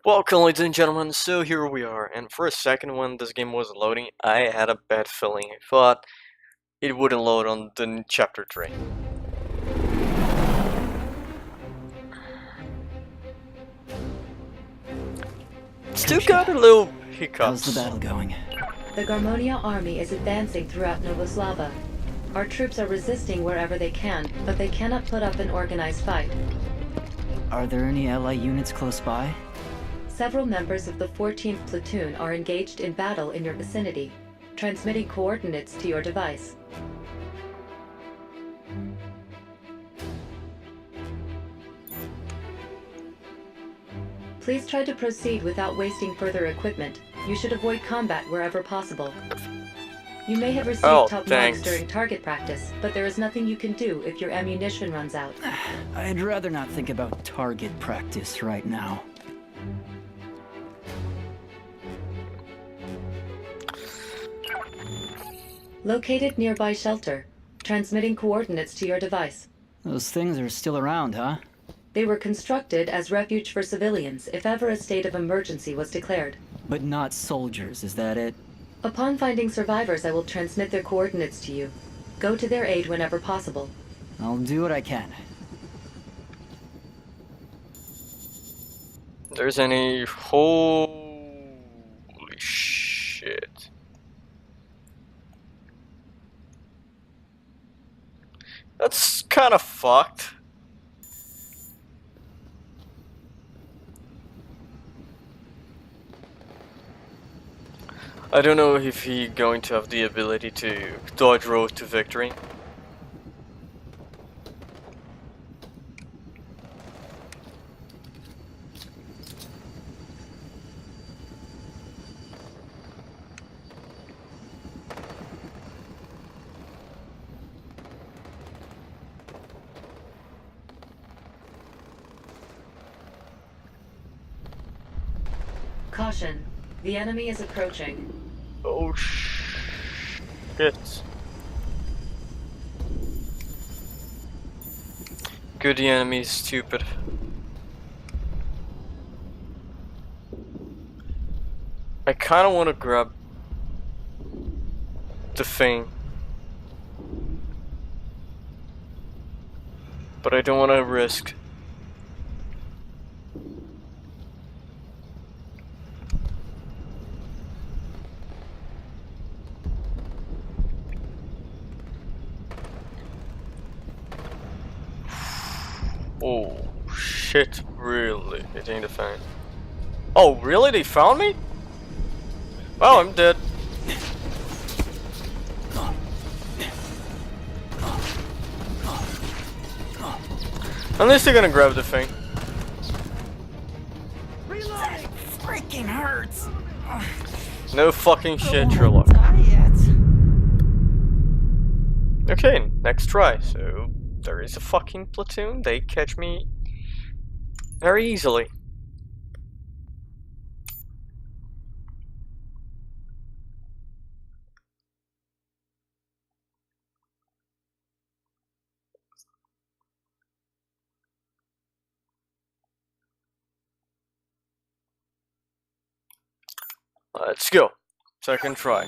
Welcome, ladies and gentlemen. So here we are, and for a second when this game wasn't loading, I had a bad feeling. I thought it wouldn't load on the chapter 3. Still got a little hiccups. How's the battle going? The Garmonia army is advancing throughout Novoslava. Our troops are resisting wherever they can, but they cannot put up an organized fight. Are there any ally units close by? Several members of the 14th Platoon are engaged in battle in your vicinity, transmitting coordinates to your device. Please try to proceed without wasting further equipment. You should avoid combat wherever possible. You may have received top marks during target practice, but there is nothing you can do if your ammunition runs out. I'd rather not think about target practice right now. Located nearby shelter, transmitting coordinates to your device. Those things are still around, huh? They were constructed as refuge for civilians if ever a state of emergency was declared. But not soldiers, is that it? Upon finding survivors, I will transmit their coordinates to you. Go to their aid whenever possible. I'll do what I can. There's any... Holy shit. That's kind of fucked. I don't know if he's going to have the ability to dodge road to victory. Caution. The enemy is approaching. Oh shit. Good, the enemy is stupid. I kinda wanna grab the thing, but I don't wanna risk. Oh shit, really? It ain't a thing. Oh really? They found me? Oh, I'm dead. At least they're gonna grab the thing. That freaking hurts! No fucking shit, Sherlock. Okay, next try. So there is a fucking platoon. They catch me very easily. Let's go. Second try.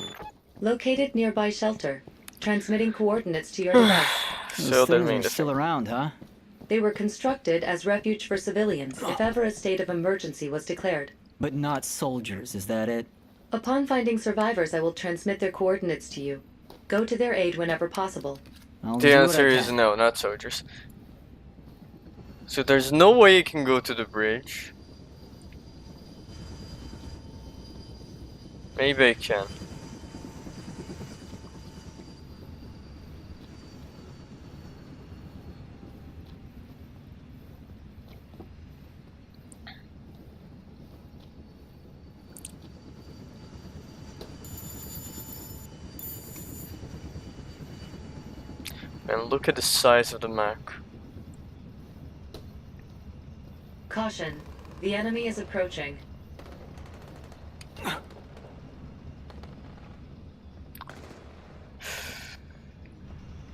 Located nearby shelter, transmitting coordinates to your device. So Those that things means are still around, huh? They were constructed as refuge for civilians if ever a state of emergency was declared. But not soldiers, is that it? Upon finding survivors, I will transmit their coordinates to you. Go to their aid whenever possible. I'll the do what answer I is can. no, not soldiers. So there's no way you can go to the bridge. Maybe I can. And look at the size of the map. Caution. The enemy is approaching.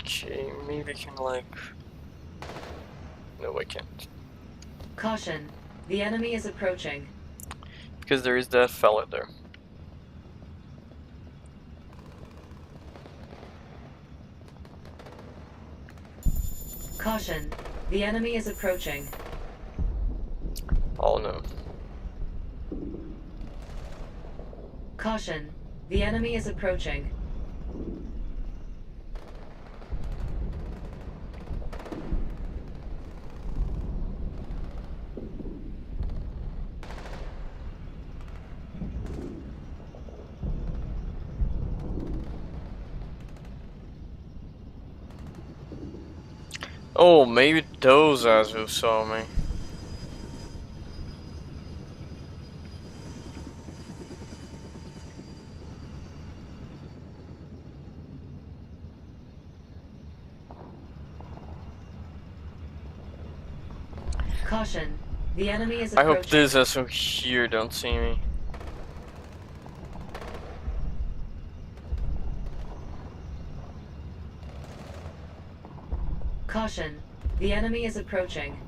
Okay, maybe I can like... No, I can't. Caution. The enemy is approaching. because there is that fella there. Caution. The enemy is approaching. Oh no. Caution. The enemy is approaching. Oh, maybe those guys who saw me. Caution. The enemy is I approaching. hope these guys who here don't see me. Caution. The enemy is approaching.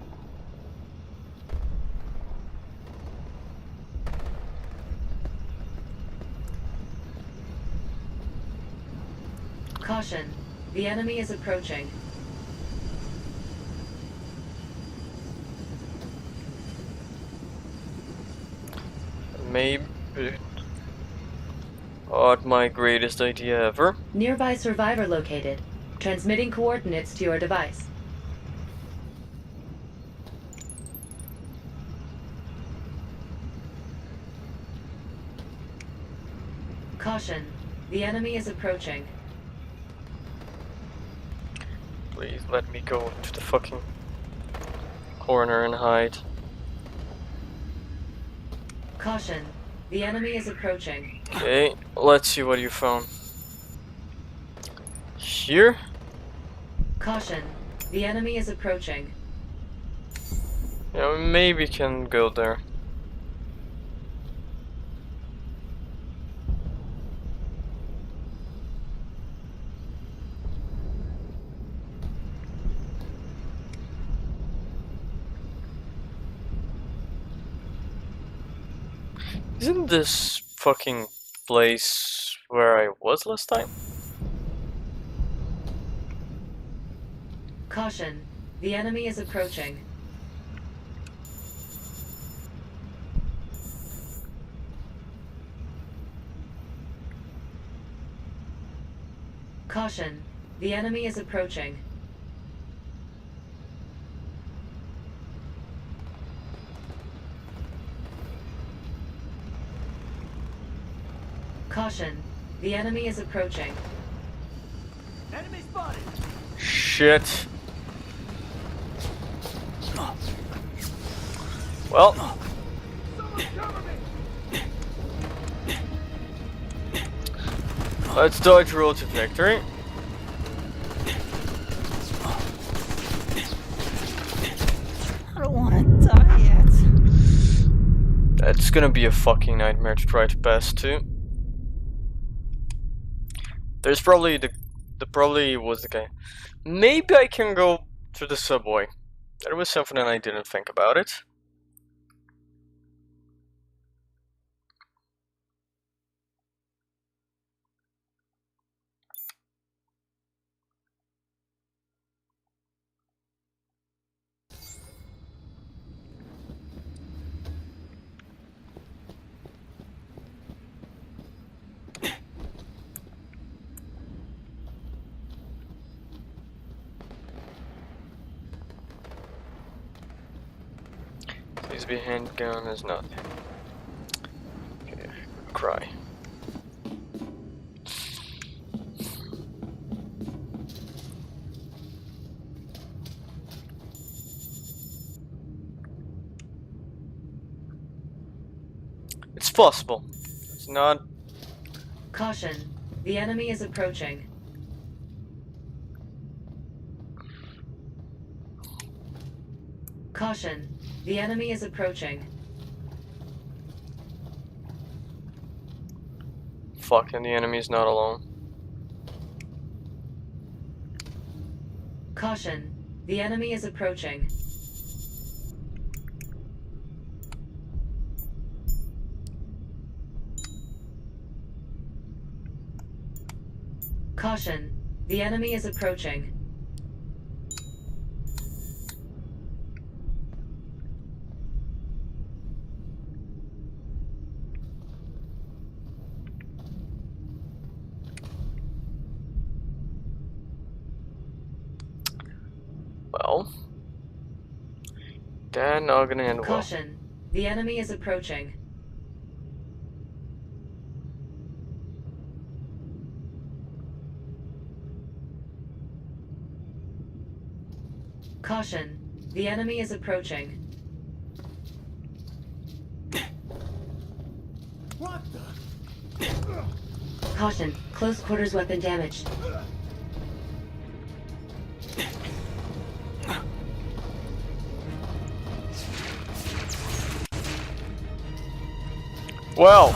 Caution. The enemy is approaching. Maybe. Not my greatest idea ever. Nearby survivor located. Transmitting coordinates to your device. Caution. The enemy is approaching. Please let me go to the fucking corner and hide. Caution. The enemy is approaching. Okay, let's see what you found. Here? Caution. The enemy is approaching. Yeah, maybe can go there. Isn't this fucking place where I was last time? Caution. The enemy is approaching. Caution. The enemy is approaching. Caution. The enemy is approaching. Enemy spotted. Shit. Well. Let's dodge roll to victory. I don't want to die yet. That's gonna be a fucking nightmare to try to pass too. There's probably the probably was the guy. Maybe I can go to the subway. That was something that I didn't think about it. Please be handgun is not. Okay, cry. It's possible. It's not. Caution. The enemy is approaching. Caution. The enemy is approaching. Fuck, and the enemy is not alone. Caution. The enemy is approaching. Caution. The enemy is approaching. Well, they're not gonna end well. Caution. The enemy is approaching. Caution. The enemy is approaching. What the? Caution. Close quarters weapon damaged. Well,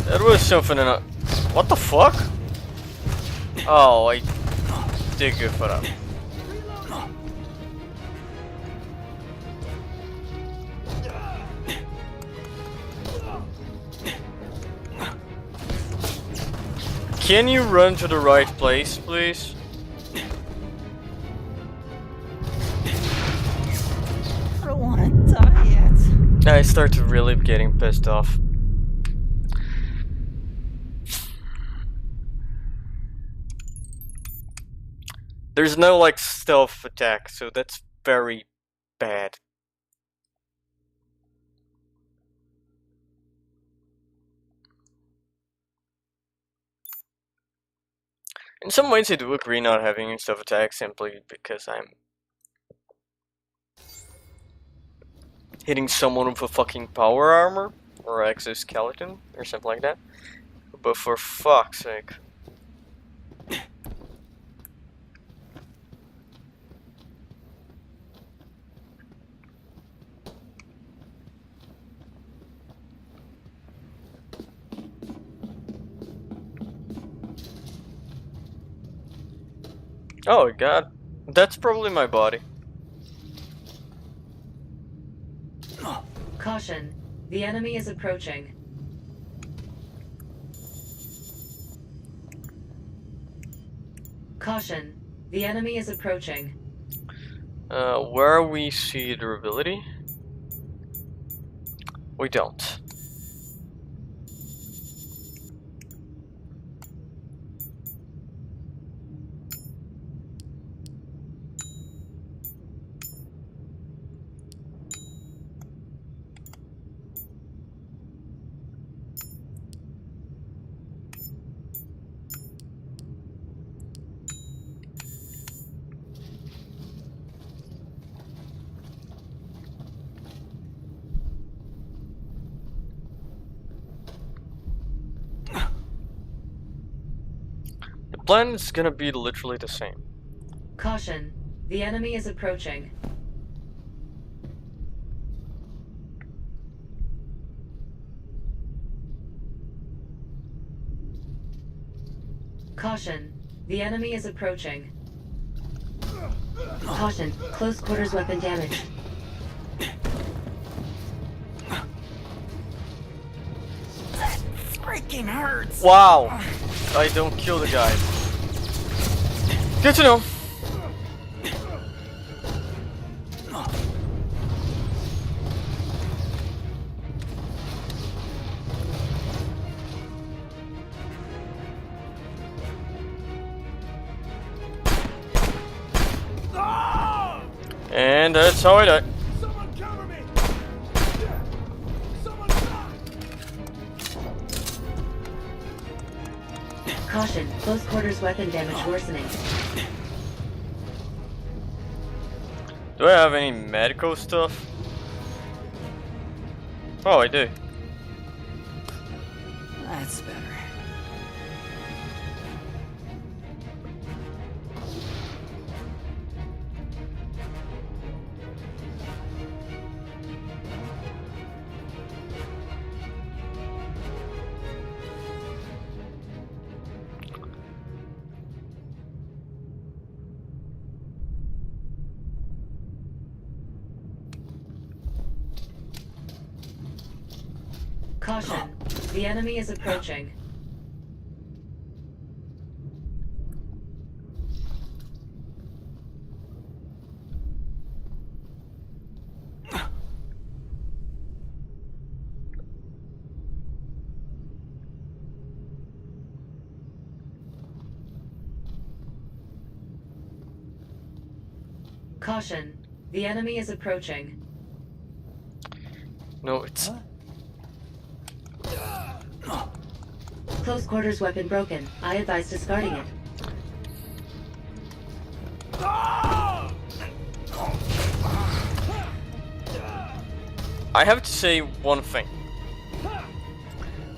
that was something in a... What the fuck? Oh, I did good for that. Can you run to the right place, please? I don't want to die yet. I start to really getting pissed off. There's no like stealth attack, so that's very bad. In some ways I do agree not having a stealth attack simply because I'm hitting someone with a fucking power armor or exoskeleton or something like that. But for fuck's sake. Oh god, that's probably my body. Caution. The enemy is approaching. Caution. The enemy is approaching. Where we see durability? We don't. The plan is gonna be literally the same. Caution. The enemy is approaching. Caution. The enemy is approaching. Caution. Close quarters weapon damage. Freaking hurts. Wow! I don't kill the guy. Good to know. And that's how I die. Someone cover me! Someone stop! Caution. Close quarters weapon damage worsening. Do I have any medical stuff? Oh, I do. That's better. Caution. The enemy is approaching. Caution. The enemy is approaching. No, it's... Close quarters weapon broken. I advise discarding it. I have to say one thing.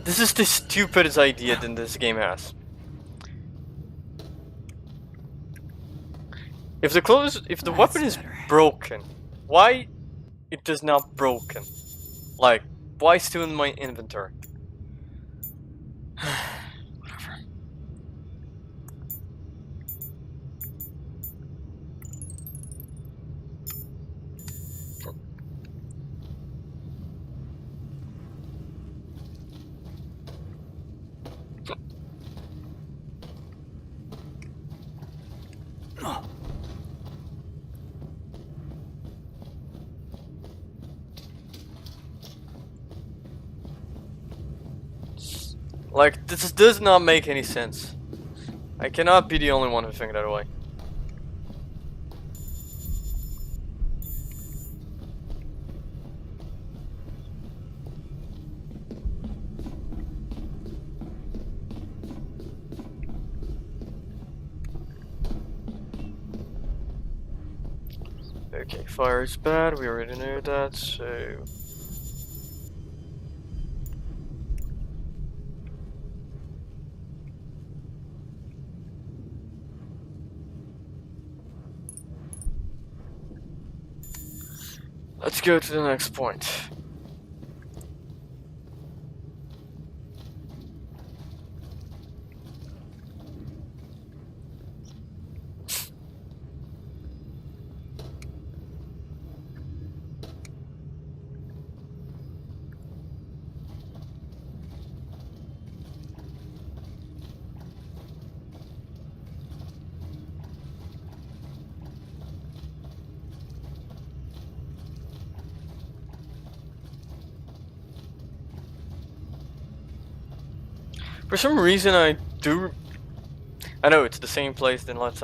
This is the stupidest idea that this game has. If the weapon is broken, why it is not broken? Like, why still in my inventory? Whatever. Like, this does not make any sense. I cannot be the only one who think that way. Okay, fire is bad, we already know that, so... Let's go to the next point. For some reason I know it's the same place than last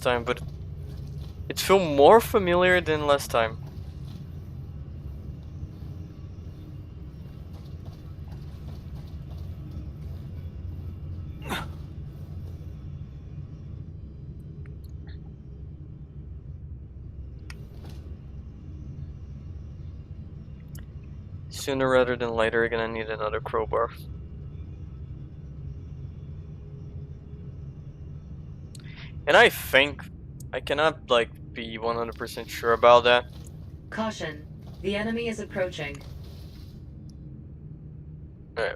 time, but it feels more familiar than last time. Sooner rather than later, I'm gonna need another crowbar. And I think I cannot like be 100% sure about that. Caution. The enemy is approaching. No.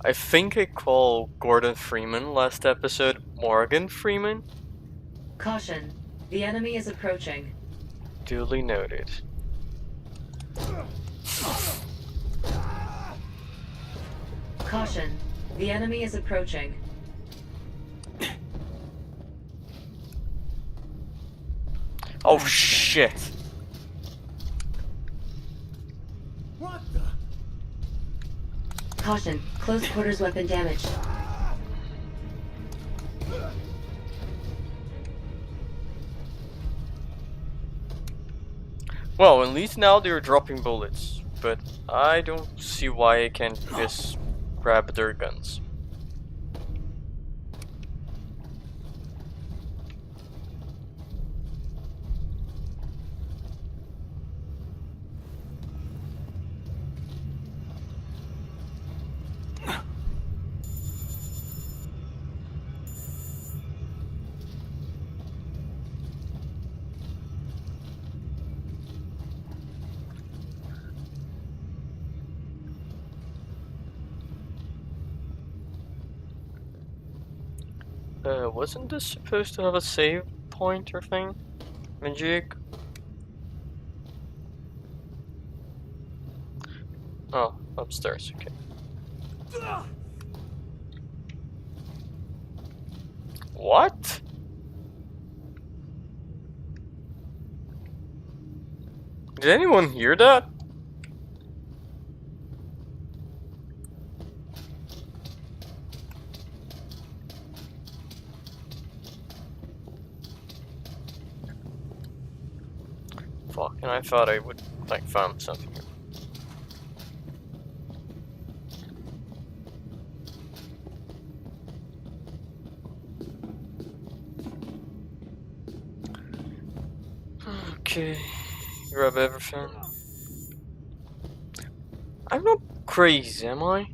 I think I called Gordon Freeman last episode Morgan Freeman. Caution. The enemy is approaching. Duly noted. Caution. The enemy is approaching. Oh shit! What the? Caution. Close quarters weapon damaged. Well, at least now they're dropping bullets, but I don't see why I can't just grab their guns. Wasn't this supposed to have a save point or thing? Magic? Oh, upstairs, okay. What? Did anyone hear that? thought I would like find something. Okay, grab everything. I'm not crazy, am I?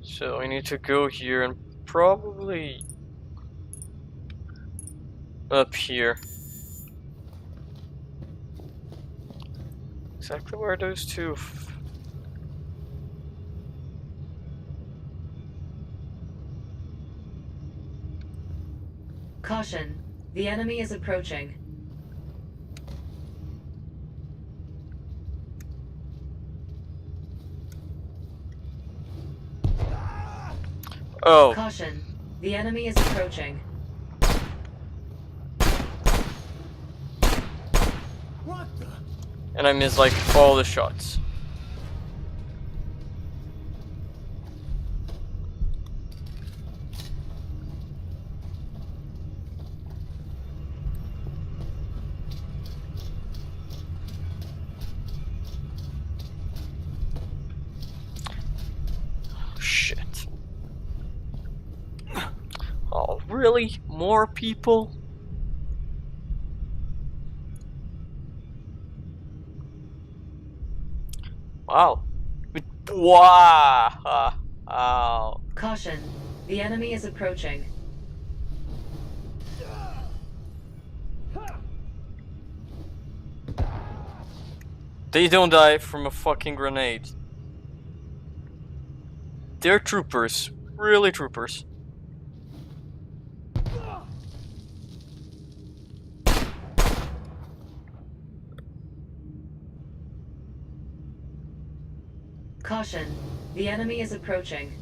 So I need to go here and probably up here. Exactly where those two. Caution. The enemy is approaching. Oh. Caution. The enemy is approaching. What the? And I missed like all the shots. Shit. Oh, really? More people? Wow. Wow. Wow. Caution. The enemy is approaching. They don't die from a fucking grenade. They're troopers. Really troopers. Caution. The enemy is approaching.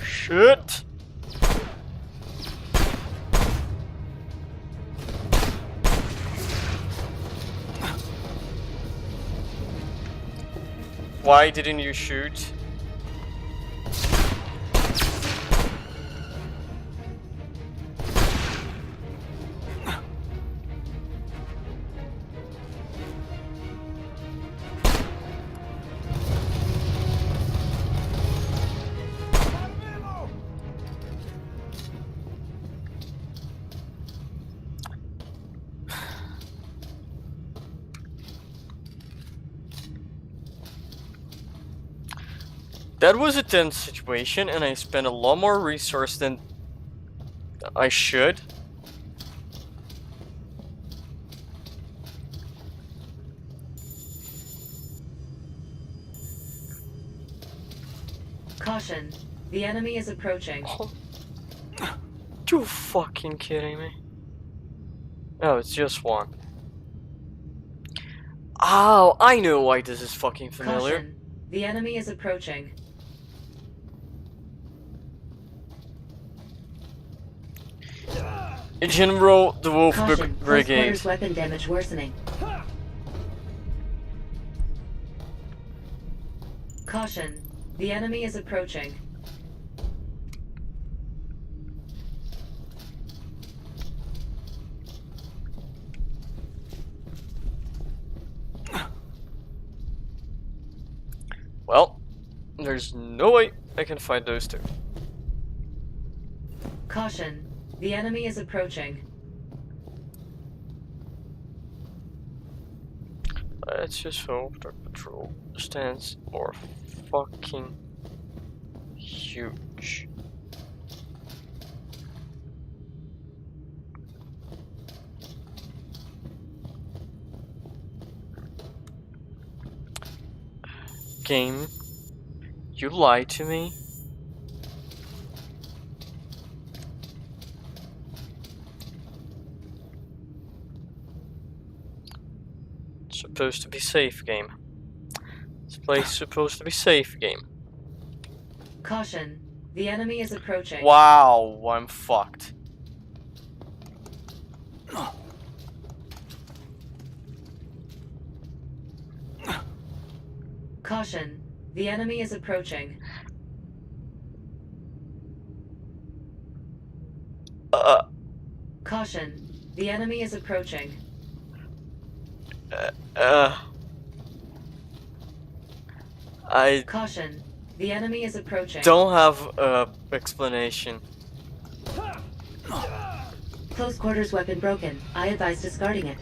Shit. Why didn't you shoot? That was a tense situation, and I spent a lot more resource than I should. Caution. The enemy is approaching. Oh. You fucking kidding me? Oh, it's just one. Oh, I know why this is fucking familiar. Caution. The enemy is approaching. General, the Wolf Caution. Close Brigade. quarters weapon damage worsening. Caution. The enemy is approaching. Well, there's no way I can fight those two. Caution. The enemy is approaching. Let's just hope the patrol stands are fucking huge. Game, you lied to me. supposed to be safe game. This place is supposed to be safe game. Caution. The enemy is approaching. Wow, I'm fucked. Caution. The enemy is approaching. Caution. The enemy is approaching. I Caution. The enemy is approaching. don't have a explanation. Close quarters weapon broken. I advise discarding it.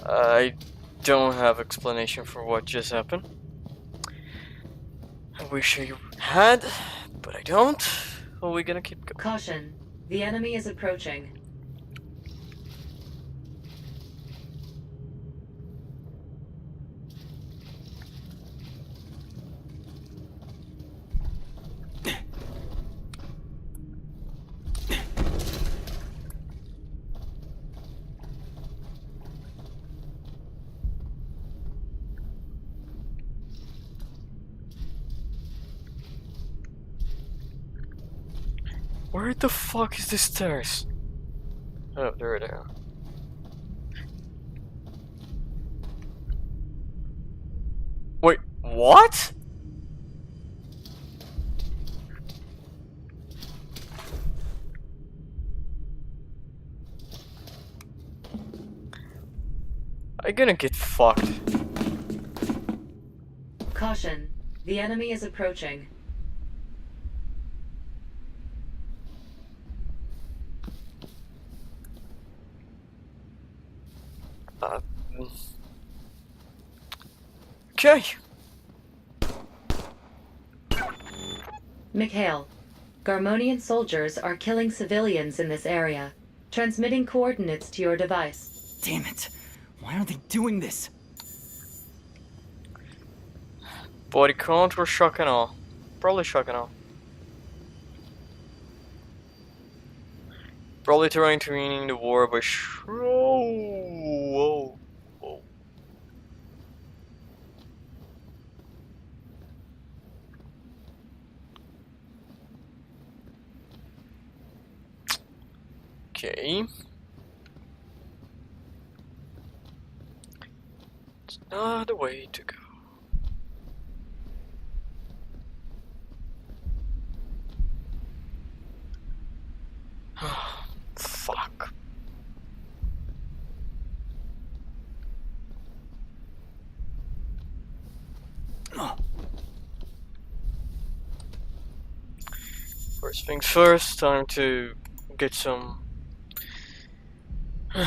I don't have explanation for what just happened. I wish I had, but I don't. Are we gonna keep going? Caution. The enemy is approaching. Where the fuck is the stairs? Oh, there they are. Wait, what? I'm gonna get fucked. Caution. The enemy is approaching. Okay. Mikhail. Garmonian soldiers are killing civilians in this area. Transmitting coordinates to your device. Damn it. Why are they doing this? Body count or shock and awe? Probably shock and awe. Probably trying to win the war by whoa. Okay. It's not the way to go. Fuck. First things first, time to get some I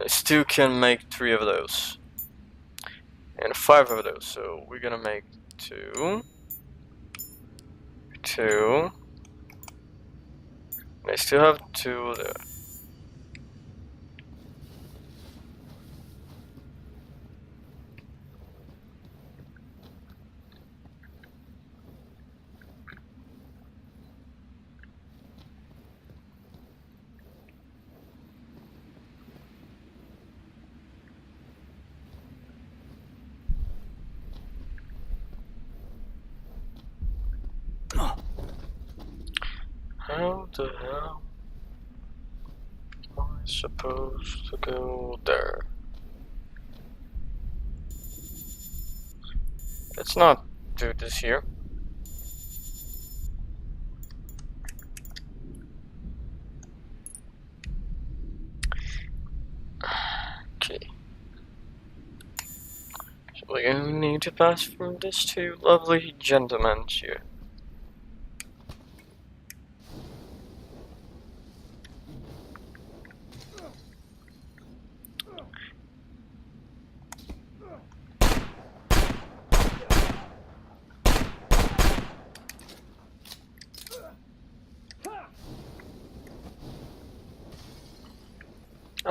still can make 3 of those and 5 of those, so we're gonna make 2. I still have 2 there. How the hell am I supposed to go there? Let's not do this here. Okay. So we're going to need to pass through these 2 lovely gentlemen here.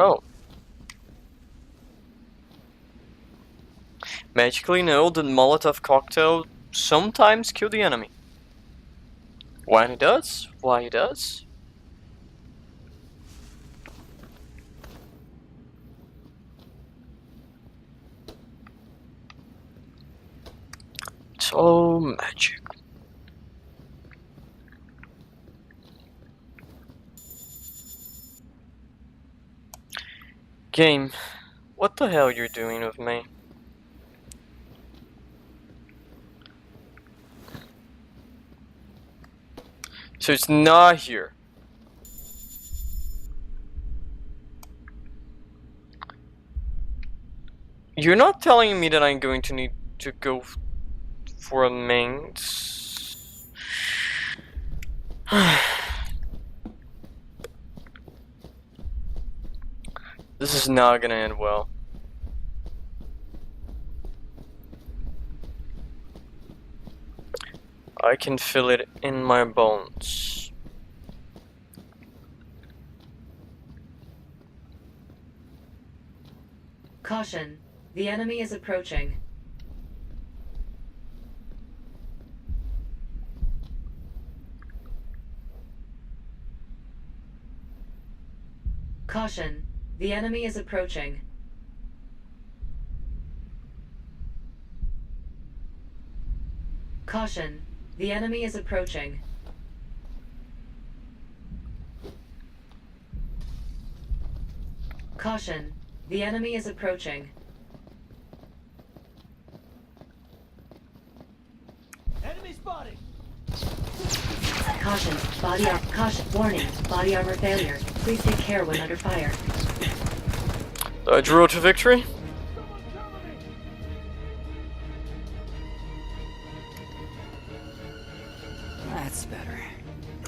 Oh. Magically know that Molotov cocktail sometimes kill the enemy. When it does, why it does? It's all magic. Game, what the hell you're doing with me? So it's not here. You're not telling me that I'm going to need to go for a mains. This is not gonna end well. I can feel it in my bones. Caution. The enemy is approaching. Caution. The enemy is approaching. Caution. The enemy is approaching. Caution. The enemy is approaching. Enemy spotted! Caution. Body armor. Caution. Warning. Body armor failure. Please take care when under fire. I drew to victory. Someone cover me! That's better.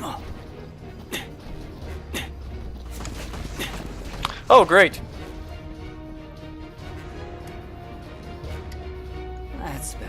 Oh. Oh, great. That's better.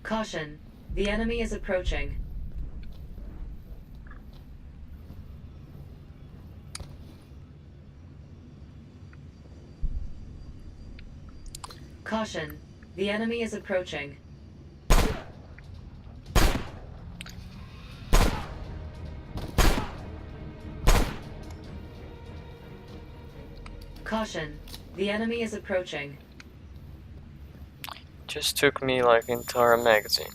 Caution. The enemy is approaching. Caution. The enemy is approaching. Caution. The enemy is approaching. Just took me like entire magazine.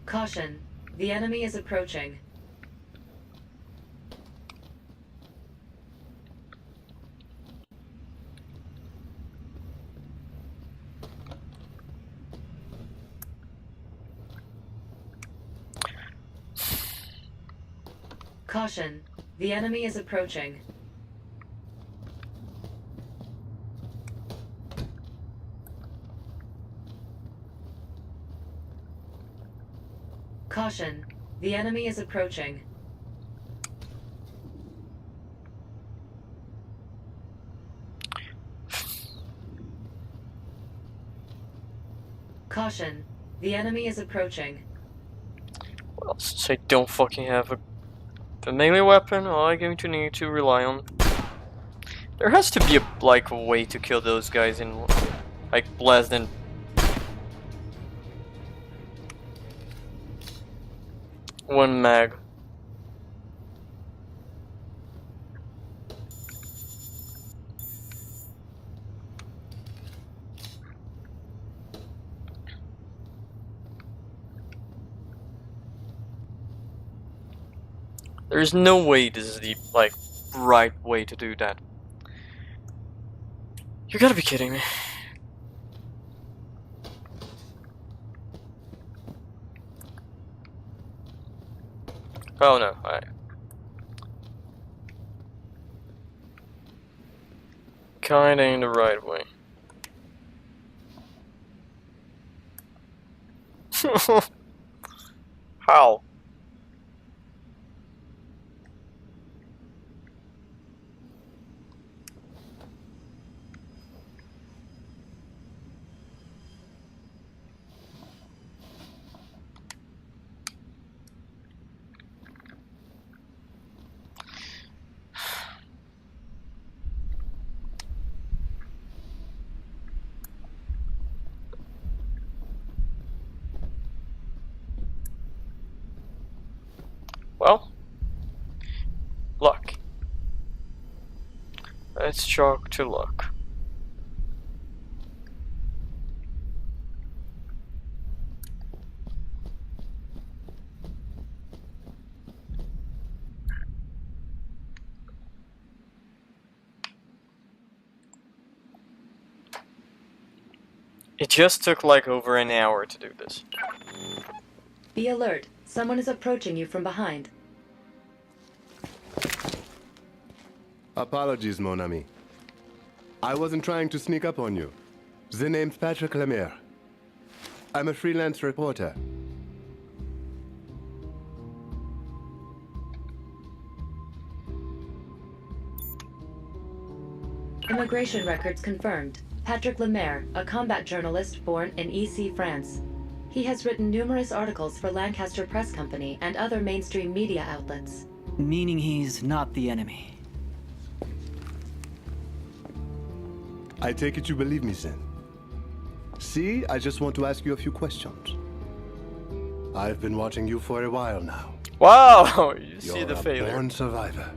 Caution. The enemy is approaching. Caution. The enemy is approaching. Caution. The enemy is approaching. Caution. The enemy is approaching. Well, since I don't fucking have a melee weapon, all I'm going to need to rely on. There has to be a way to kill those guys in like less than one mag. There's no way this is the right way to do that. You gotta be kidding me. Oh no, kinda in the right way. How? Well, luck. Let's chalk to luck. It just took like over an hour to do this. Be alert. Someone is approaching you from behind. Apologies, mon ami. I wasn't trying to sneak up on you. The name's Patrick Lemaire. I'm a freelance reporter. Immigration records confirmed. Patrick Lemaire, a combat journalist born in EC, France. He has written numerous articles for Lancaster Press Company and other mainstream media outlets. Meaning he's not the enemy. I take it you believe me, then. See, I just want to ask you a few questions. I've been watching you for a while now. Wow, you see You're the a failure. born survivor.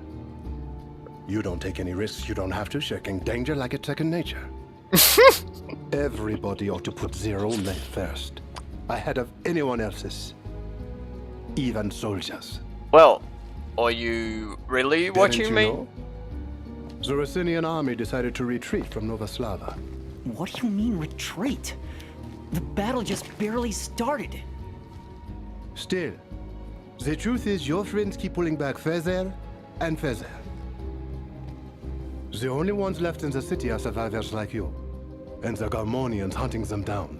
You don't take any risks you don't have to, shirking danger like it's second nature. Everybody ought to put their own life first, ahead of anyone else's. Even soldiers. Well, are you really watching Didn't me? you know? The Rossinian army decided to retreat from Nova Slava. What do you mean retreat? The battle just barely started. Still, the truth is your friends keep pulling back further and further. The only ones left in the city are survivors like you, and the Garmonians hunting them down.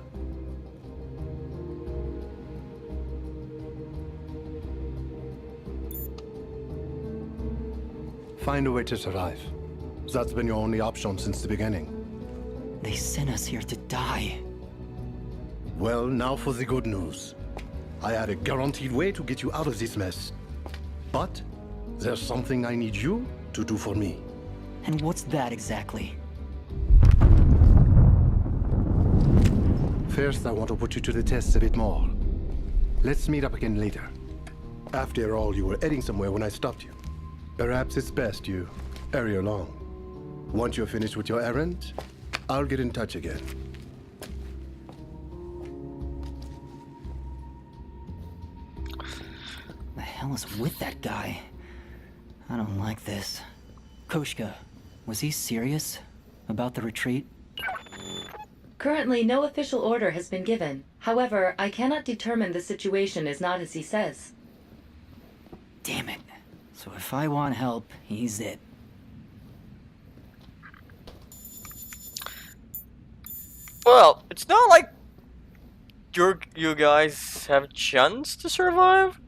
Find a way to survive. That's been your only option since the beginning. They sent us here to die. Well, now for the good news. I had a guaranteed way to get you out of this mess. But there's something I need you to do for me. And what's that exactly? First, I want to put you to the test a bit more. Let's meet up again later. After all, you were heading somewhere when I stopped you. Perhaps it's best you hurry along. Once you're finished with your errand, I'll get in touch again. The hell is with that guy? I don't like this. Koshka, was he serious about the retreat? Currently, no official order has been given. However, I cannot determine the situation is not as he says. Damn it. So if I want help, he's it. Well, it's not like you guys have a chance to survive.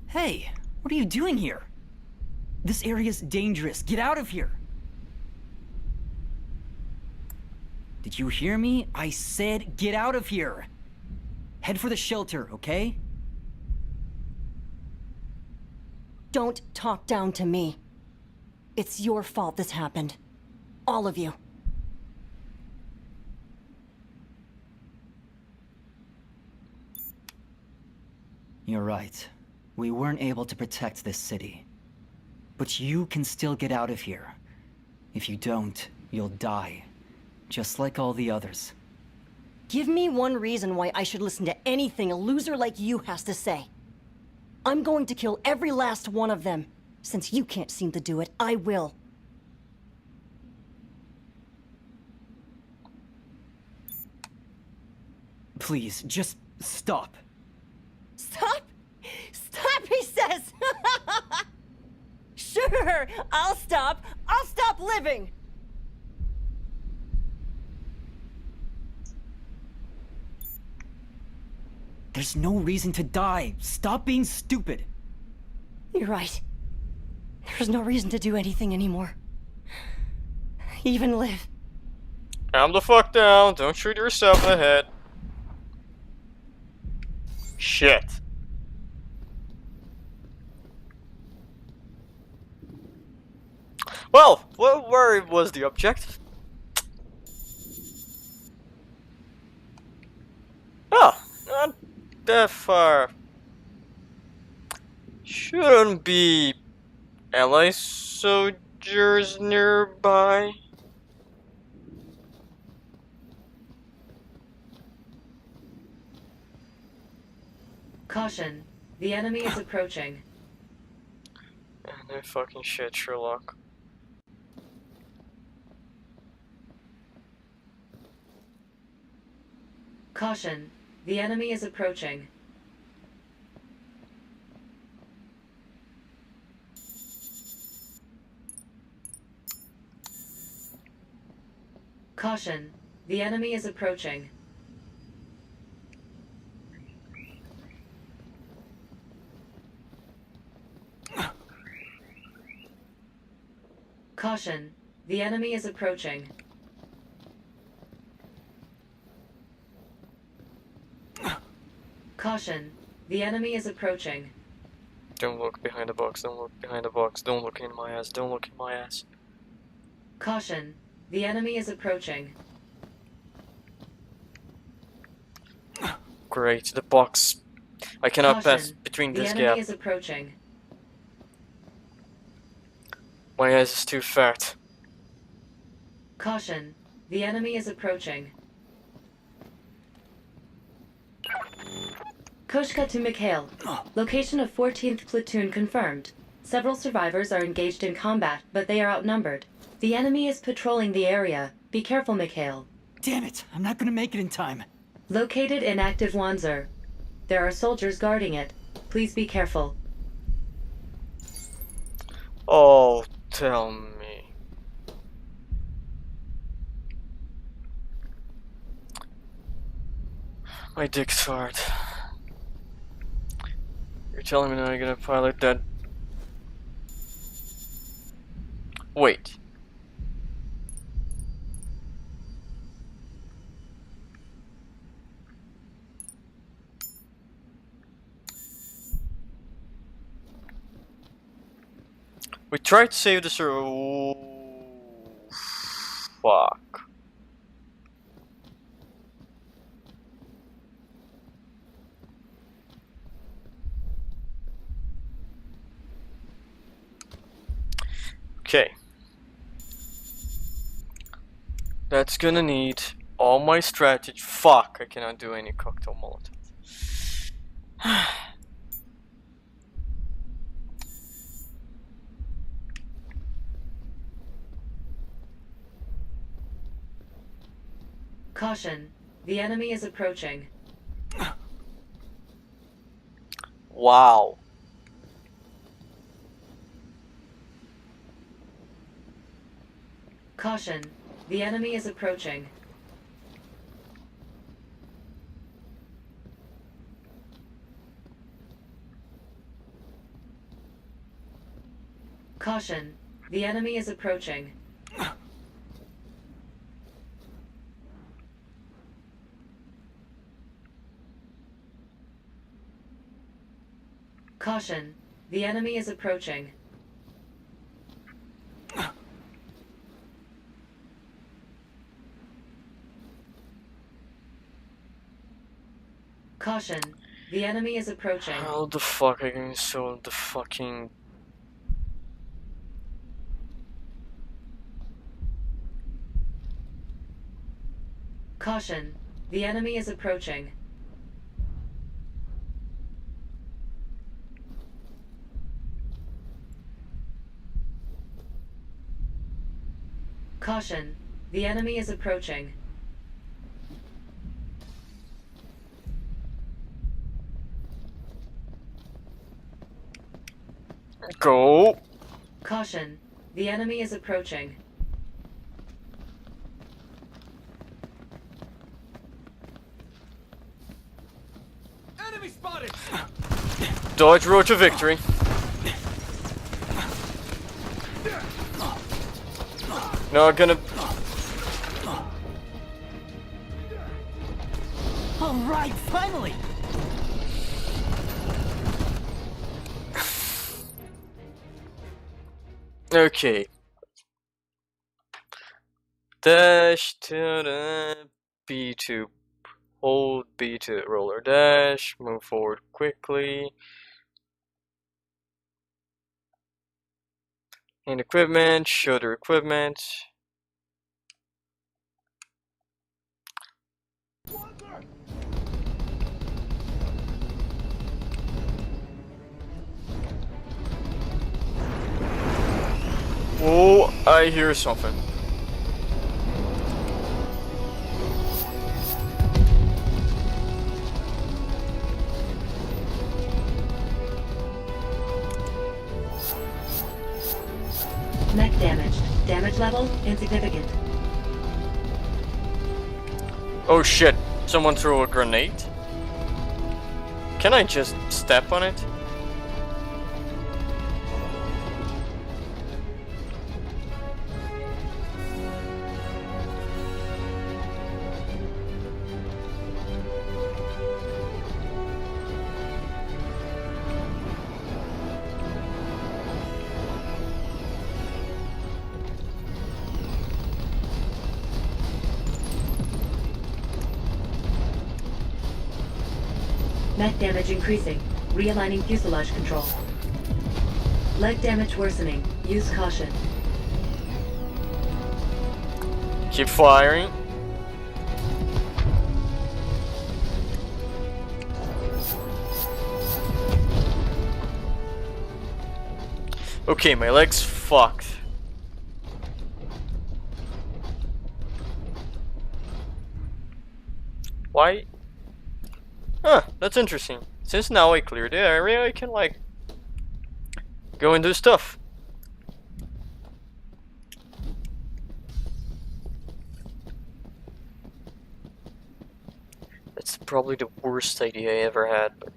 Hey, what are you doing here? This area's dangerous. Get out of here. Did you hear me? I said get out of here. Head for the shelter, okay? Don't talk down to me. It's your fault this happened. All of you. You're right. We weren't able to protect this city. But you can still get out of here. If you don't, you'll die. Just like all the others. Give me one reason why I should listen to anything a loser like you has to say. I'm going to kill every last one of them. Since you can't seem to do it, I will. Please, just stop. Stop! Stop, he says! I'll stop. I'll stop living. There's no reason to die. Stop being stupid. You're right. There's no reason to do anything anymore. Even live. Calm the fuck down. Don't shoot yourself in the head. Shit. Well, where was the objective? Oh, not that far. Shouldn't be ally soldiers nearby. Caution. The enemy is approaching. No fucking shit, Sherlock. Caution. The enemy is approaching. Caution. The enemy is approaching. Caution. The enemy is approaching. Caution. The enemy is approaching. Don't look behind the box, don't look behind the box, don't look in my ass, don't look in my ass. Caution. The enemy is approaching. Great, the box. I cannot Caution. pass between The this enemy gap. is approaching. My ass is too fat. Caution. The enemy is approaching. Koshka to Mikhail. Location of 14th Platoon confirmed. Several survivors are engaged in combat, but they are outnumbered. The enemy is patrolling the area. Be careful, Mikhail. Damn it, I'm not gonna make it in time. Located inactive Wanzer. There are soldiers guarding it. Please be careful. Oh, tell me. My dick's hard. You're telling me that I'm gonna pilot that. Wait. We tried to save the server. Oh, fuck. Okay. That's gonna need all my strategy. Fuck, I cannot do any cocktail molotov. Caution. The enemy is approaching. Wow. Caution. The enemy is approaching. Caution. The enemy is approaching. Caution. The enemy is approaching. Caution. The enemy is approaching. How the fuck are you going to solve the fucking... Caution. The enemy is approaching. Caution. The enemy is approaching. Go! Caution. The enemy is approaching. Enemy spotted! Dodge road to victory. Not gonna. All right, finally. Okay. Dash to the B2. Hold B2. Roller dash. Move forward quickly. And equipment. Show the equipment. Oh, I hear something. Mech damaged. Damage level insignificant. Oh shit, someone threw a grenade? Can I just step on it? Mech damage increasing. Realigning fuselage control. Leg damage worsening. Use caution. Keep firing. Okay, my leg's fucked. Why? Huh, that's interesting. Since now I cleared the area, I can like go and do stuff. That's probably the worst idea I ever had, but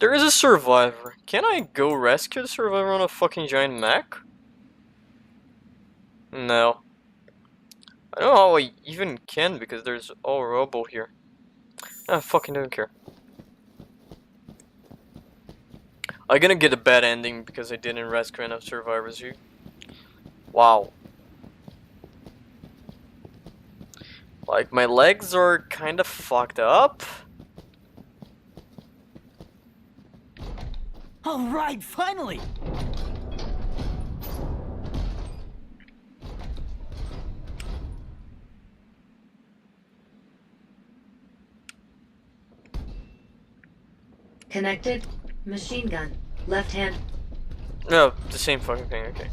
there is a survivor. Can I go rescue the survivor on a fucking giant mech? No. I don't know how I even can because there's all rubble here. I fucking don't care. I'm gonna get a bad ending because I didn't rescue enough survivors here. Wow. Like, my legs are kind of fucked up. All right, finally. Connected. Machine gun. Left hand. No, the same fucking thing, okay.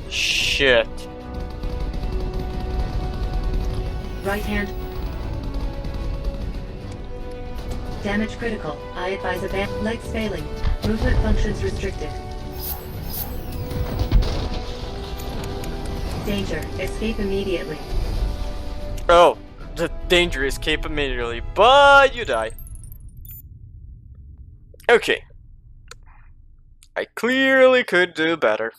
Shit. Right hand. Damage critical. I advise abandon. Legs failing. Movement functions restricted. Danger. Escape immediately. Oh, the danger, escape immediately, but you die. Okay. I clearly could do better.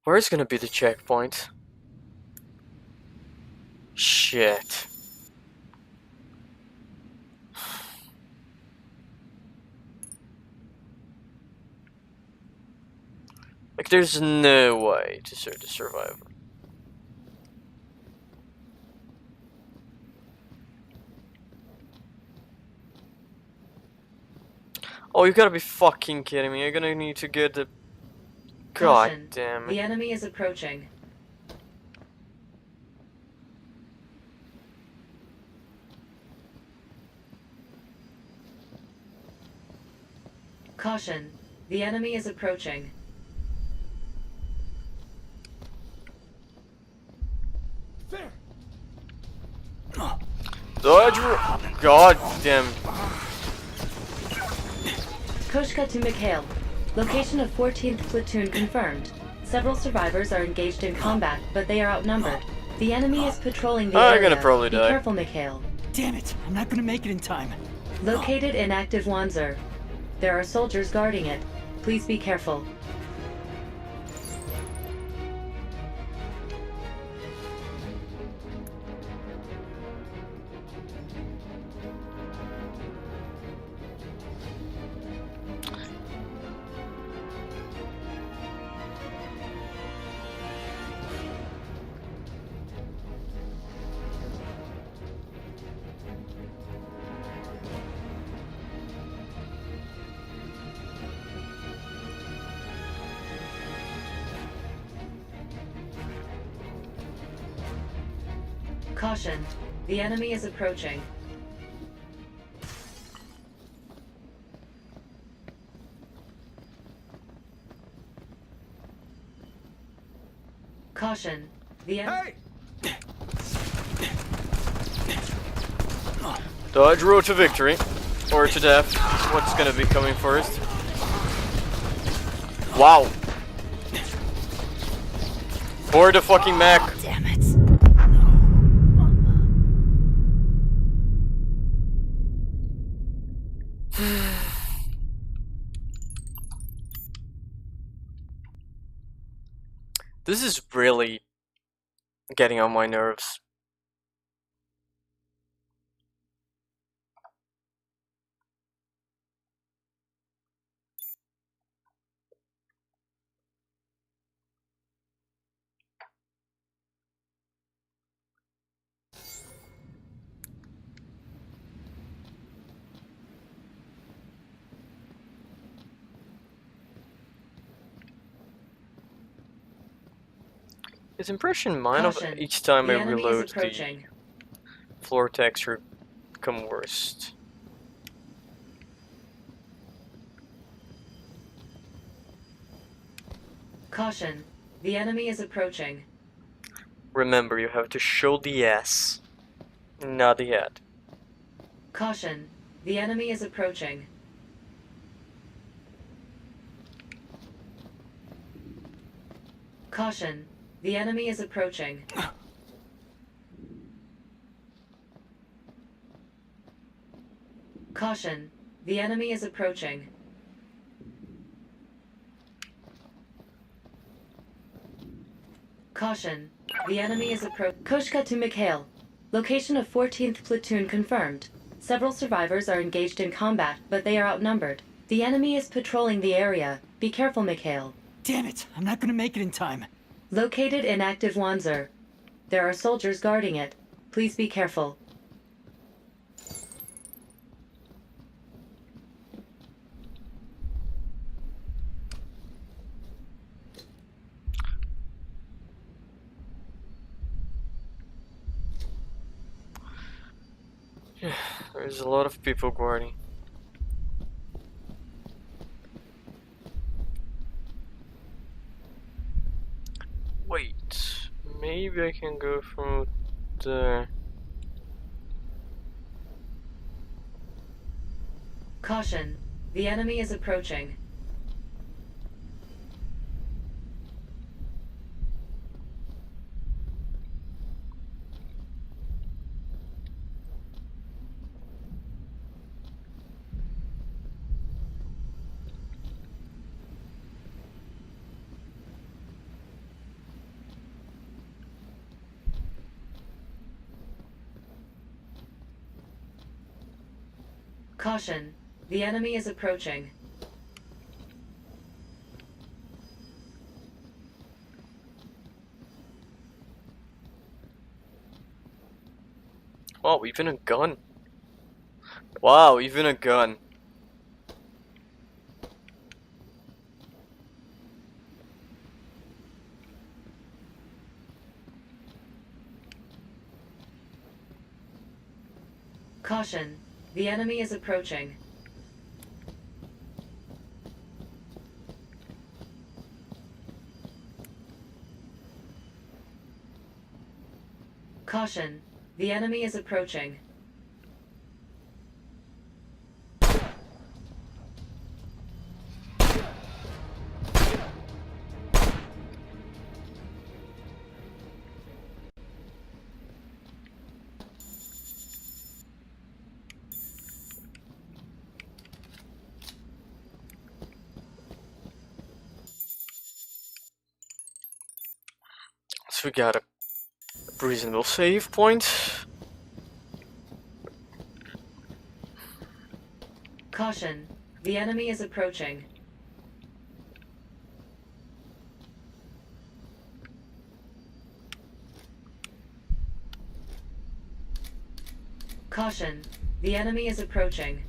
Where's gonna be the checkpoint? Shit. Like, there's no way to survive. Oh, you gotta be fucking kidding me. You're gonna need to get the... God Caution. damn The it. enemy is approaching. Caution. The enemy is approaching. There! Dodge... God damn. Koshka to Mikhail. Location of 14th Platoon confirmed. Several survivors are engaged in combat, but they are outnumbered. The enemy is patrolling the area. I'm gonna probably Be die. careful, Mikhail. Damn it, I'm not gonna make it in time. Located inactive Wanzer. There are soldiers guarding it. Please be careful. Caution. The enemy is approaching. Caution. The enemy... Hey! Dodge road to victory. Or to death. What's gonna be coming first? Wow. Board the fucking mech. Damn it. This is really getting on my nerves. Is impression mine of Caution. each time The I enemy is reload the approaching. floor texture become worst? Caution. The enemy is approaching. Remember, you have to show the ass, not the head. Caution. The enemy is approaching. Caution. The enemy is approaching. Caution. The enemy is approaching. Caution. The enemy is Koshka to Mikhail. Location of 14th Platoon confirmed. Several survivors are engaged in combat, but they are outnumbered. The enemy is patrolling the area. Be careful, Mikhail. Damn it, I'm not gonna make it in time. Located inactive Wanzer. There are soldiers guarding it. Please be careful. There's a lot of people guarding. Wait, maybe I can go from there. Caution. The enemy is approaching. Caution. The enemy is approaching. Oh, even a gun. Wow, even a gun. Caution. The enemy is approaching. Caution. The enemy is approaching. So we got a reasonable save point. Caution. The enemy is approaching. Caution. The enemy is approaching.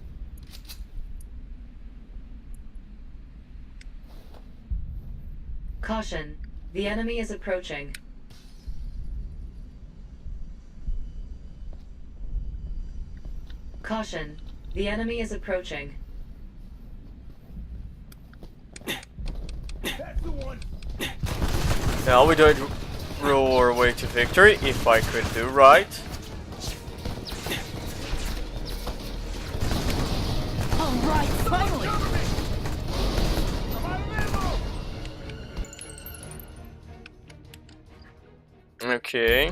Caution. The enemy is approaching. Caution. The enemy is approaching. That's the one. Now we don't roll our way to victory, if I could do right. Alright, finally! I'm out of ammo. Okay.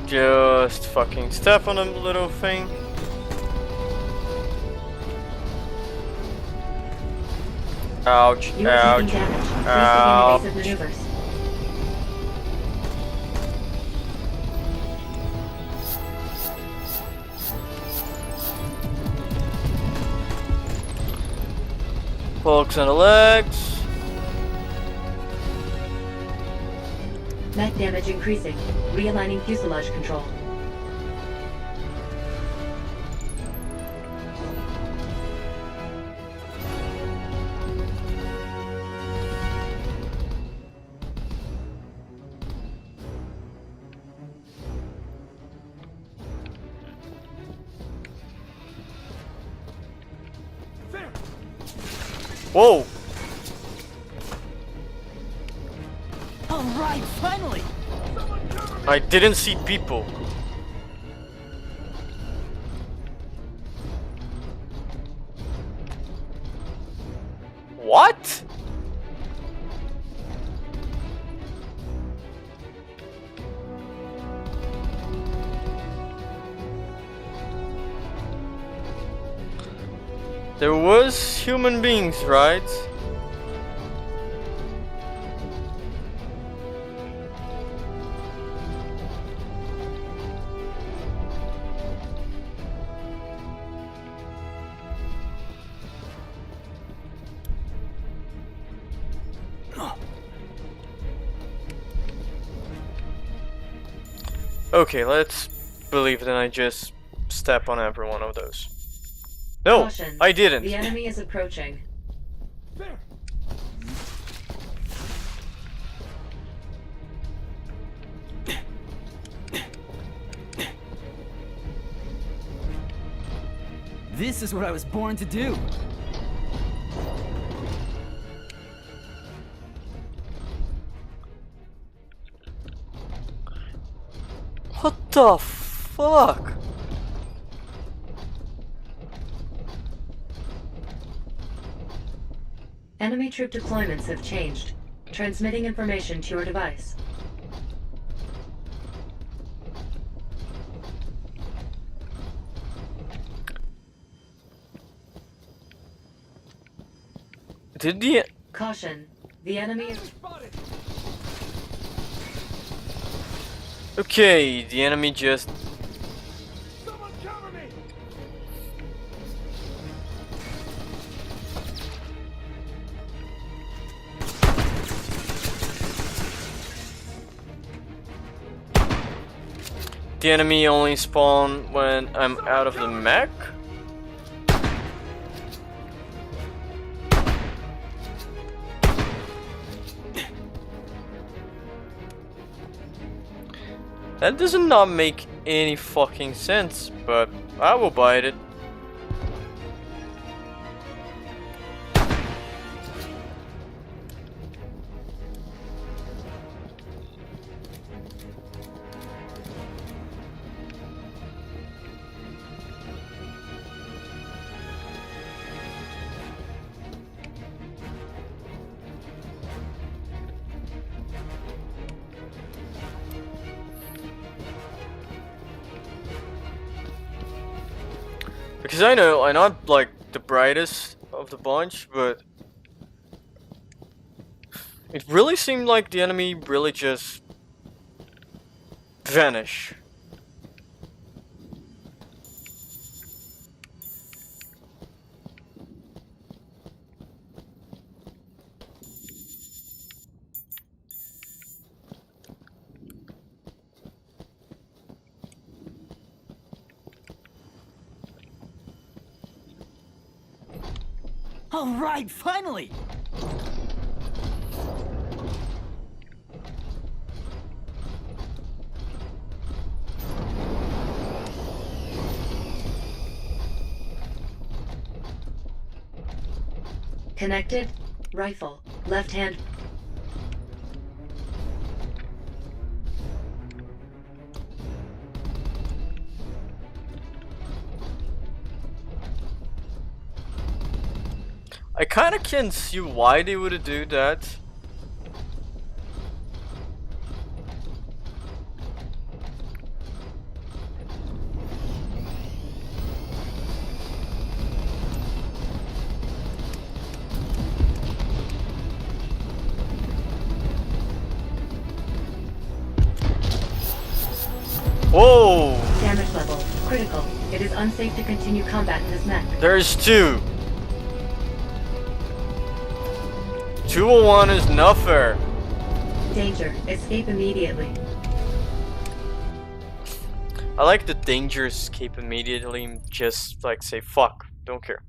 Just fucking step on a little thing. Ouch, You are ouch, taking damage. Please ouch. begin evasive maneuvers. Pokes on the legs. Net damage increasing. Realigning fuselage control. There. Whoa! Alright, finally! Someone cover me. I didn't see people. What? There was human beings, right? Okay, let's believe that I just step on every one of those. No, Caution. I didn't. The enemy is approaching. There. This is what I was born to do. What the fuck? Enemy troop deployments have changed. Transmitting information to your device. Did the... Caution. The enemy is... Spotted. Okay, the enemy just... Someone cover me. The enemy only spawn when I'm out of the mech? That does not make any fucking sense, but I will buy it. Because I know I'm not like the brightest of the bunch, but it really seemed like the enemy really just vanish. All right, finally! Connected. Rifle. Left hand. I kinda can see why they would do that. Whoa! Damage level. Critical. It is unsafe to continue combat in this mech. There's two. 201 is not fair. Danger. Escape immediately. I like the danger escape immediately, just like say fuck, don't care.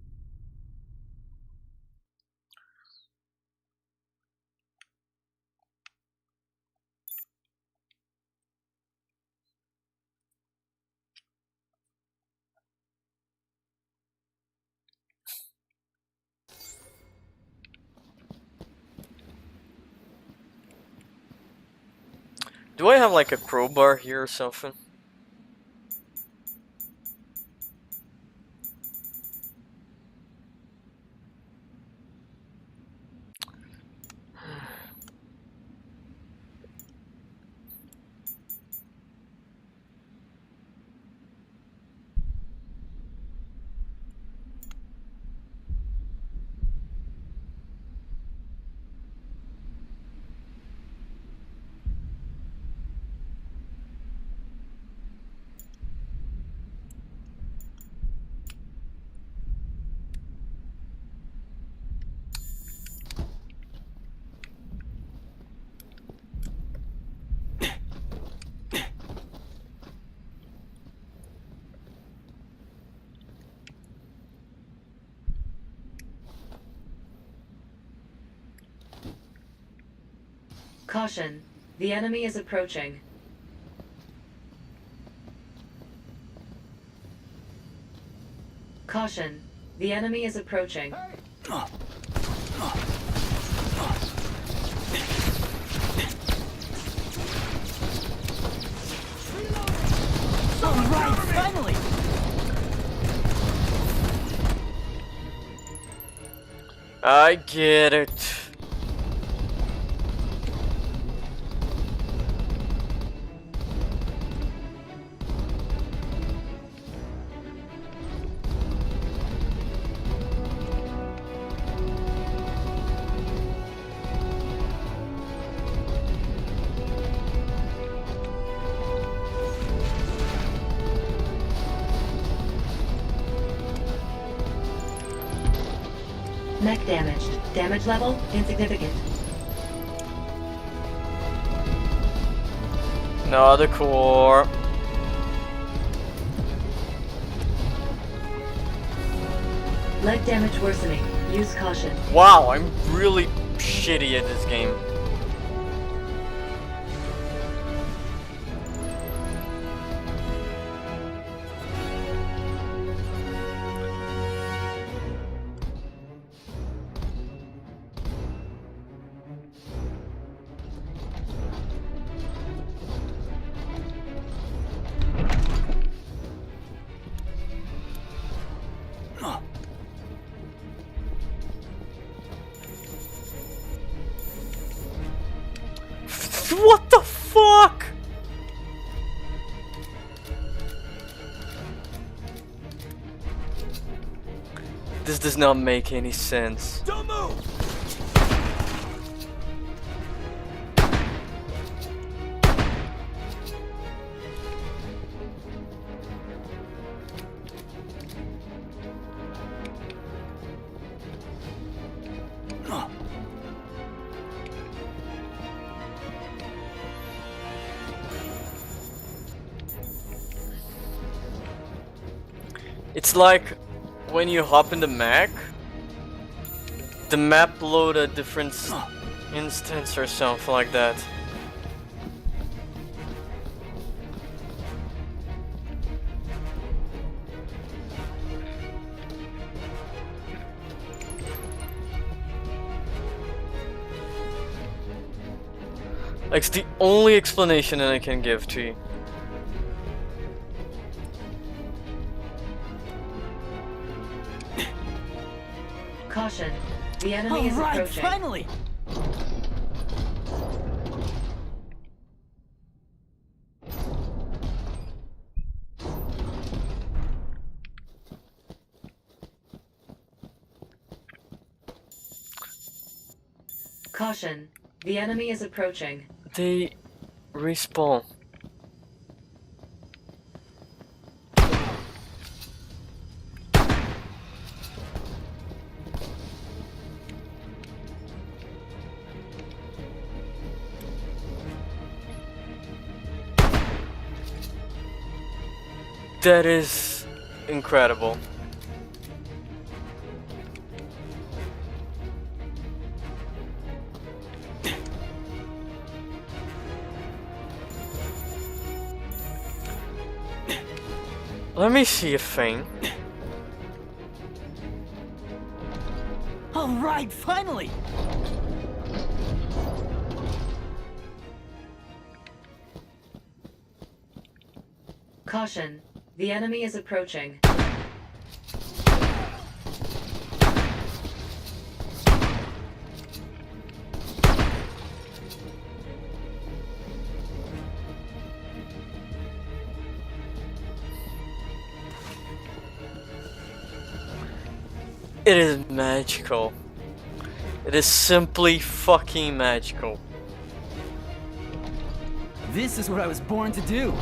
Do I have like a crowbar here or something? Caution. The enemy is approaching. Caution. The enemy is approaching. All right, finally! I get it. Mech damaged. Damage level insignificant. Another core. Leg damage worsening. Use caution. Wow, I'm really shitty at this game. What the fuck? This does not make any sense. Don't move! It's like when you hop in the mech, the map load a different instance or something like that. Like, it's the only explanation that I can give to you. Caution. The enemy is Alright, approaching. finally! Caution. The enemy is approaching. They respawn. That is incredible. Let me see a thing. Alright, finally! Caution. The enemy is approaching. It is magical. It is simply fucking magical. This is what I was born to do.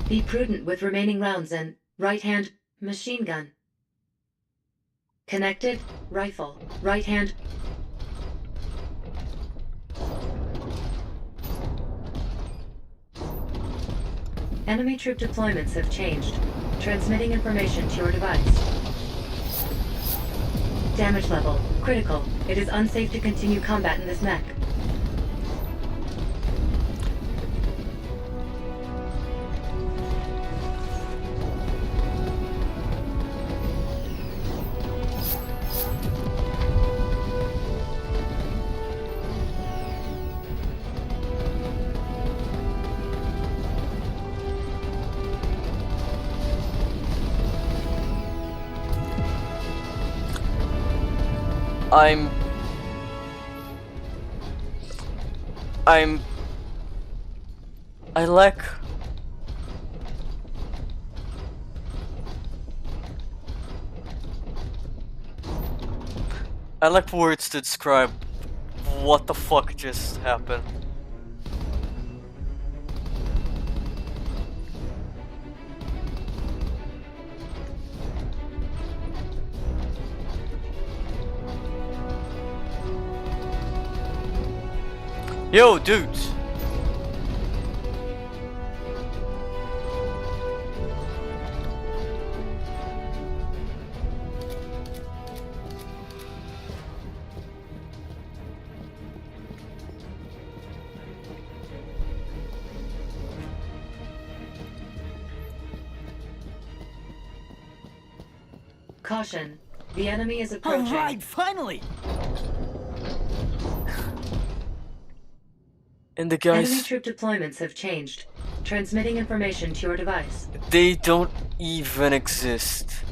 Be prudent with remaining rounds and right-hand machine gun. Connected, rifle. Right hand. Enemy troop deployments have changed. Transmitting information to your device. Damage level, critical. It is unsafe to continue combat in this mech. I lack I like words to describe what the fuck just happened. Yo, dudes! Caution. The enemy is approaching. All right, finally. And the Enemy guys, troop deployments have changed. Transmitting information to your device. they don't even exist.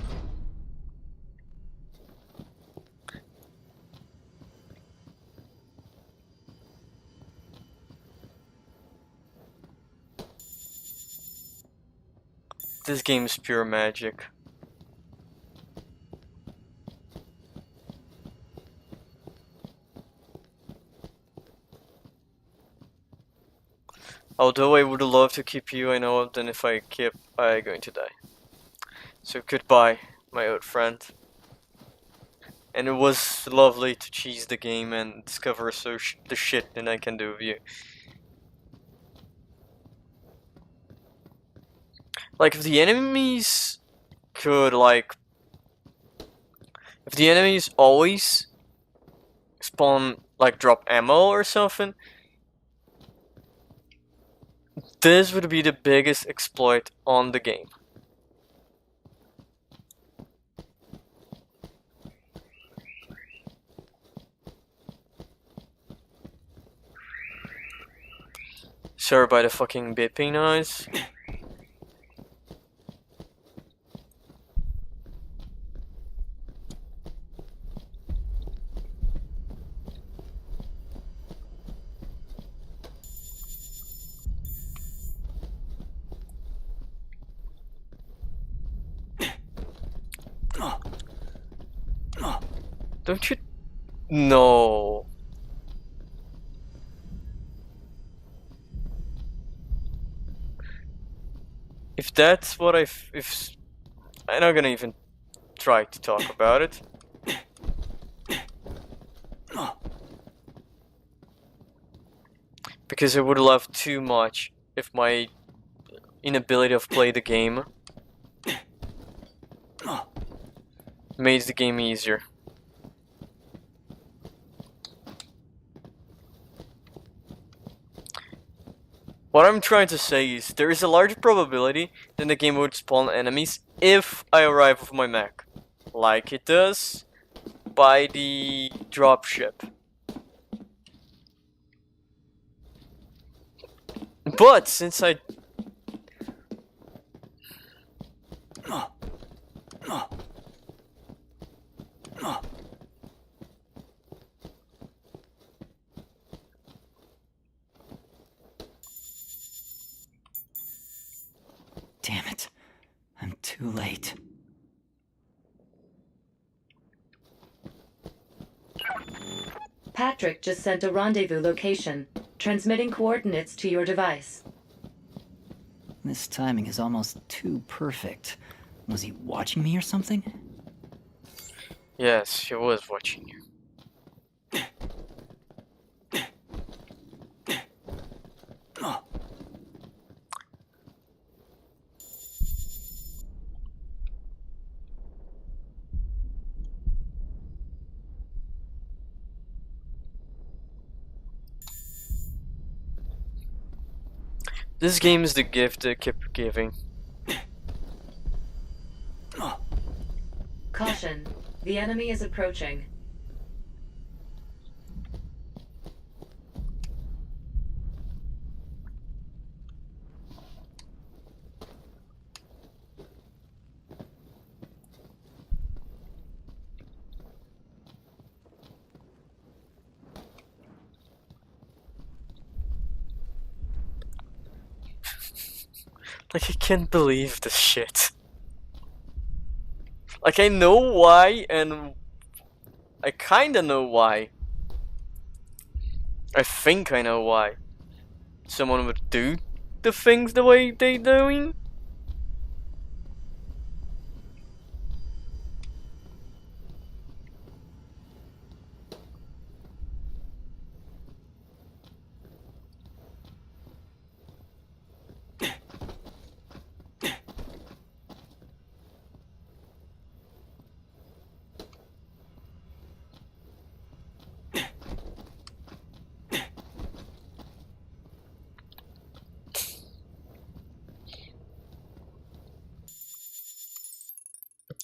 This game is pure magic. Although I would love to keep you, I know that if I keep, I'm going to die. So goodbye, my old friend. And it was lovely to cheese the game and discover the shit that I can do with you. Like, if the enemies could, like... If the enemies always spawn, like, drop ammo or something, this would be the biggest exploit on the game. Sorry by the fucking beeping noise. Don't you... No. If that's what if... I'm not gonna even try to talk about it. Because I would love too much if my inability to play the game made the game easier. What I'm trying to say is, there is a large probability that the game would spawn enemies if I arrive with my mech. Like it does by the dropship. But since I... Damn it. I'm too late. Patrick just sent a rendezvous location. Transmitting coordinates to your device. This timing is almost too perfect. Was he watching me or something? Yes, he was watching you. This game is the gift that kept giving. Caution. The enemy is approaching. Like, I can't believe this shit. Like, I know why and I kinda know why. I think I know why. Someone would do the things the way they doing.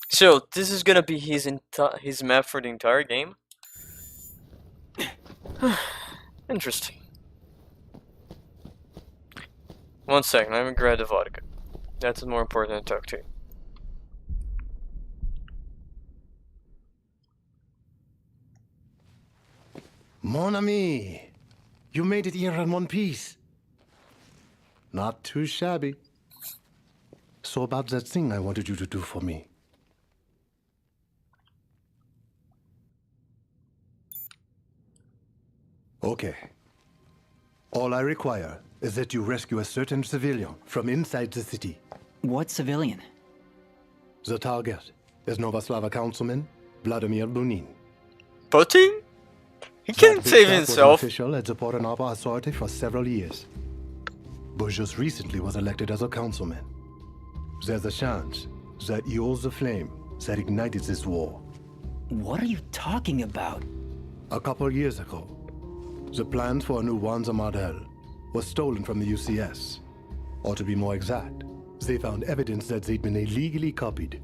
So this is gonna be his map for the entire game. Interesting. One second, let me grab the vodka. That's more important to talk to. Mon ami, you made it here in one piece. Not too shabby. So about that thing I wanted you to do for me. Okay. All I require is that you rescue a certain civilian from inside the city. What civilian? The target is Novoslava councilman Vladimir Bunin. Putin? He can't That save big shot was an himself. official at the Portanova Authority for several years. But just recently was elected as a councilman. There's a chance that he holds the flame that ignited this war. What are you talking about? A couple years ago, the plans for a new Wanza model was stolen from the UCS. Or to be more exact, they found evidence that they'd been illegally copied.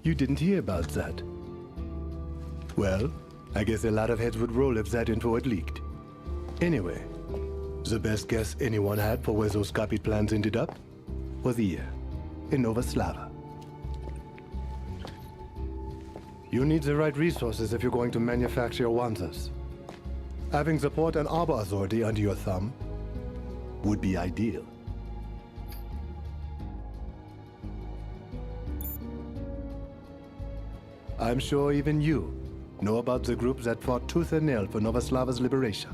You didn't hear about that. Well, I guess a lot of heads would roll if that info had leaked. Anyway, the best guess anyone had for where those copied plans ended up was here, in Novoslava. You need the right resources if you're going to manufacture Wanzas. Having the Port and Arbor Authority under your thumb would be ideal. I'm sure even you know about the group that fought tooth and nail for Novoslava's liberation.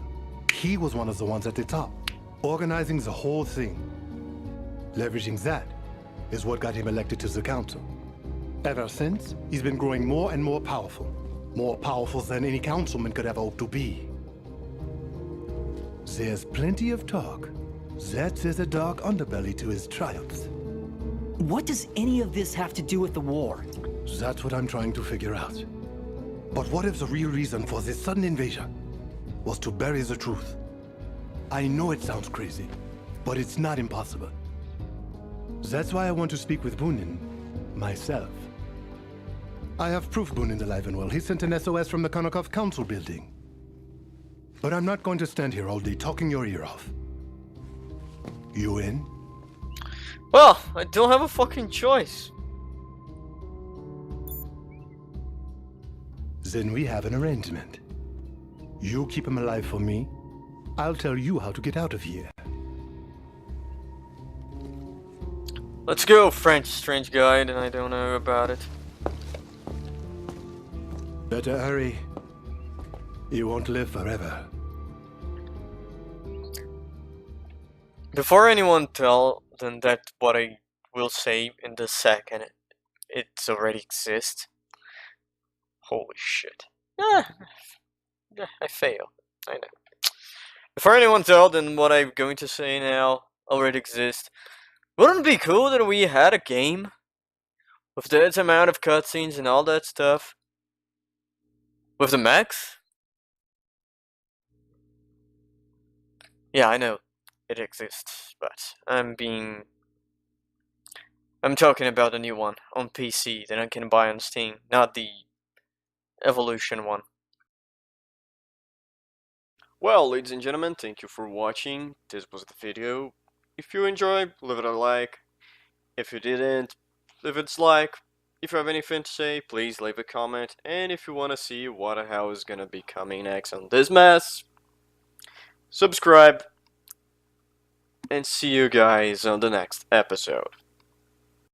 He was one of the ones at the top, organizing the whole thing. Leveraging that is what got him elected to the council. Ever since, he's been growing more and more powerful. More powerful than any councilman could ever hope to be. There's plenty of talk that there's a dark underbelly to his triumphs. What does any of this have to do with the war? That's what I'm trying to figure out. But what if the real reason for this sudden invasion was to bury the truth? I know it sounds crazy, but it's not impossible. That's why I want to speak with Bunin myself. I have proof Bunin's alive and well. He sent an SOS from the Konakov Council building. But I'm not going to stand here all day talking your ear off. You in? Well, I don't have a fucking choice. Then we have an arrangement. You keep him alive for me. I'll tell you how to get out of here. Let's go, French strange guide, and I don't know about it. Better hurry. You won't live forever. Before anyone tell them that what I will say in the second it's already exists. Holy shit. I fail. I know. Before anyone tell them what I'm going to say now already exists, wouldn't it be cool that we had a game with that amount of cutscenes and all that stuff? With the mechs? Yeah, I know it exists, but I'm talking about the new one on PC that I can buy on Steam, not the Evolution one. Well, ladies and gentlemen, thank you for watching. This was the video. If you enjoyed, leave it a like. If you didn't, leave a dislike. If you have anything to say, please leave a comment. And if you want to see what the hell is gonna be coming next on this mess, subscribe. And see you guys on the next episode.